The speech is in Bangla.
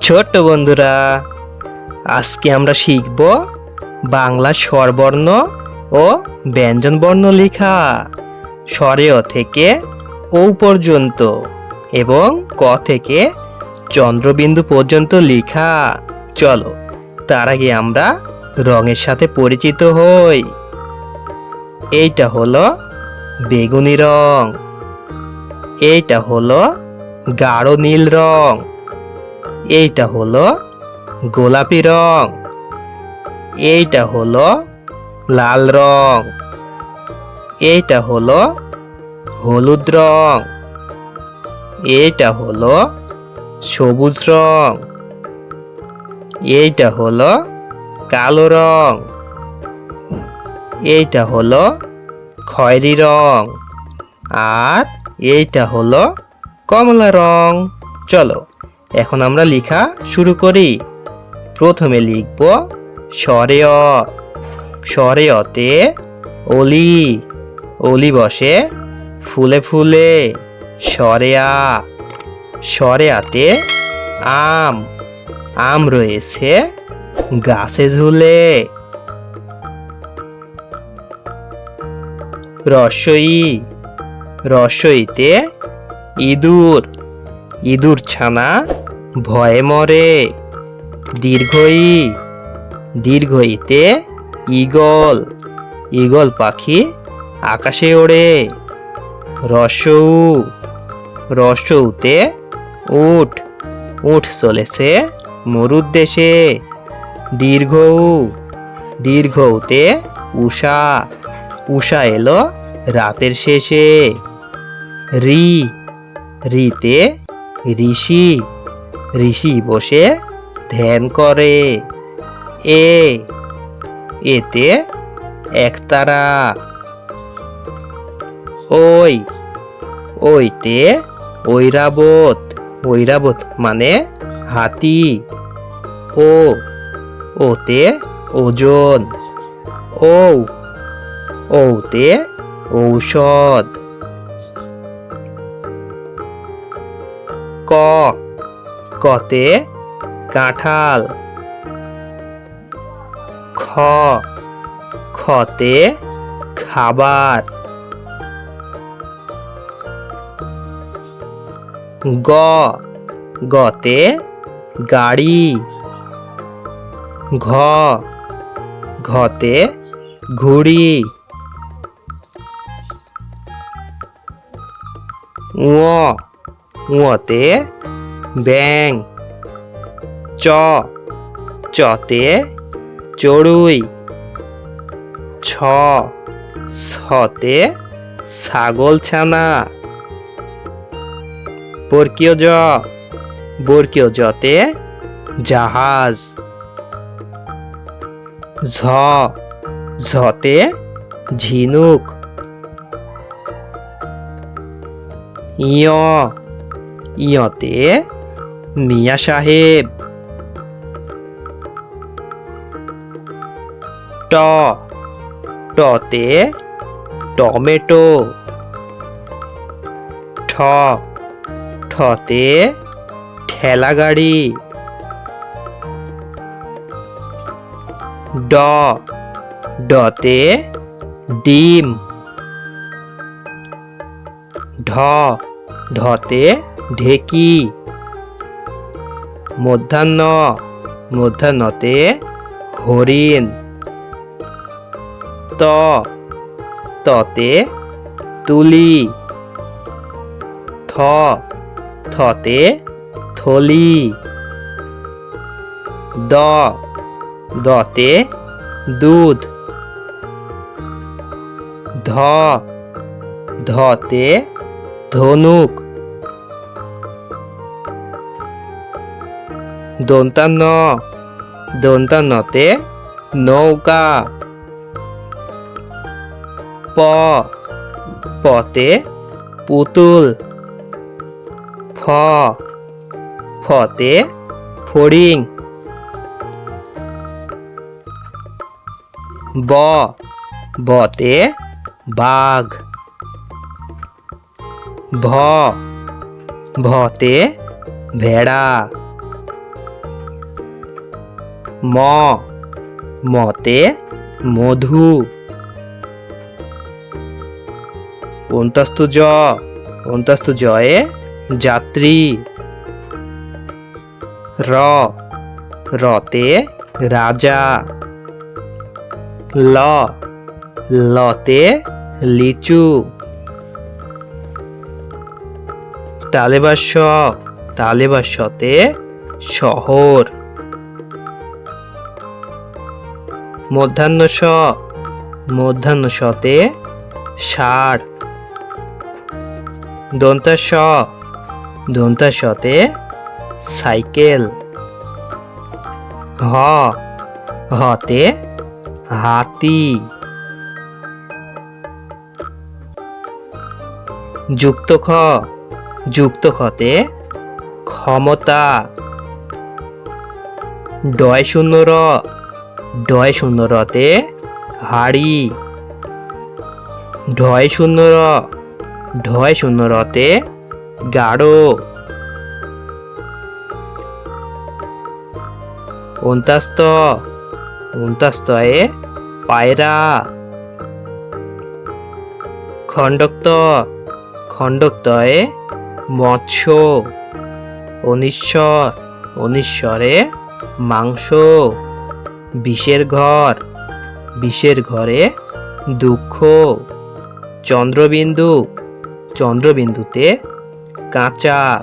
ছোট্ট বন্ধুরা, আজকে আমরা শিখব বাংলা স্বরবর্ণ ও ব্যঞ্জনবর্ণ লেখা। স্বরে অ থেকে ও পর্যন্ত এবং ক থেকে চন্দ্রবিন্দু পর্যন্ত লেখা। চলো তার আগে আমরা রঙের সাথে পরিচিত হই। এইটা হলো বেগুনি রং, এইটা হলো গাঢ় নীল রং, এইটা হলো গোলাপি রং, এইটা হলো লাল রং, এইটা হলো হলুদ রং, এইটা হলো সবুজ রং, এইটা হলো কালো রং, এইটা হলো খয়েরি রং, আর এইটা হলো কমলা রং। চলো এখন আমরা লেখা শুরু করি। প্রথমে লিখব স্বরে অ। স্বরে অতে অলি, অলি বসে ফুলে ফুলে। স্বরে আ। স্বরে আতে আম, আম রয়েছে গাছে ঝুলে। রস্বই, রস্বইতে ইঁদুর, ইঁদুর ছানা ভয়ে মরে। দীর্ঘই, দীর্ঘইতে ঈগল, ঈগল পাখি আকাশে ওড়ে। রস্যৌ, রস্যৌতে উট, উট চলেছে মরুর দেশে। দীর্ঘৌ, দীর্ঘৌতে উষা, উষা এলো রাতের শেষে। রি, রিতে ঋষি, ঋষি বসে ধ্যান করে। এ, এতে একতারা। ওই, ওইতে ঐরাবত, ঐরাবত মানে হাতি। ও, ওতে ওজন। ঔ, ঔতে ঔষধ। ক, কতে কাঁঠাল। খ, খতে খাবার। গ, গতে গাড়ি। ঘ, ঘতে ঘুড়ি। ঙ, ঙতে ব্যাঙ। চ, চতে চড়ুই। ছ, ছতে ছাগল ছানা। বর্গীয় জ, বর্গীয় জতে জাহাজ। ঝ, ঝতে ঝিনুক। ইয়, ইয়তে মিয়া সাহেব। ট, টতে টমেটো। ঠ, ঠতে ঠেলা গাড়ি। ড, ডতে ডিম। ঢ, ঢতে ঢেকি। মধ্যাহ্ন, মধ্যাহ্নতে হরিণ। ত, ততে তুলি। থ, থতে থলি। দ, দতে দুধ। ধ, ধতে ধনুক। দন্তান্ন, দন্তান্নতে নৌকা। প, পতে পুতুল। ফ, ফতে ফড়িং। ব, বতে বাঘ। ভ, ভতে ভেড়া। ম মতে মধু। অন্তস্তু জয়ে যাত্রী। রতে রাজা। লতে লিচু। তালেবাসতে শহর। মধ্যাহ্ন সতে ষাঁড়। দন্তাসতে সাইকেল। হতে হাতি। যুক্ত খতে ক্ষমতা। ডয় শূন্য রতে হাড়ি। ঢয় শূন্য রতে গাঢ়। অন্তাস্তয়ে পায়রা। খণ্ডক্তয়ে মৎস্য। অনিশ্বরে মাংস। বিষের ঘরে দুঃখ। চন্দ্রবিন্দুতে কাঁচা।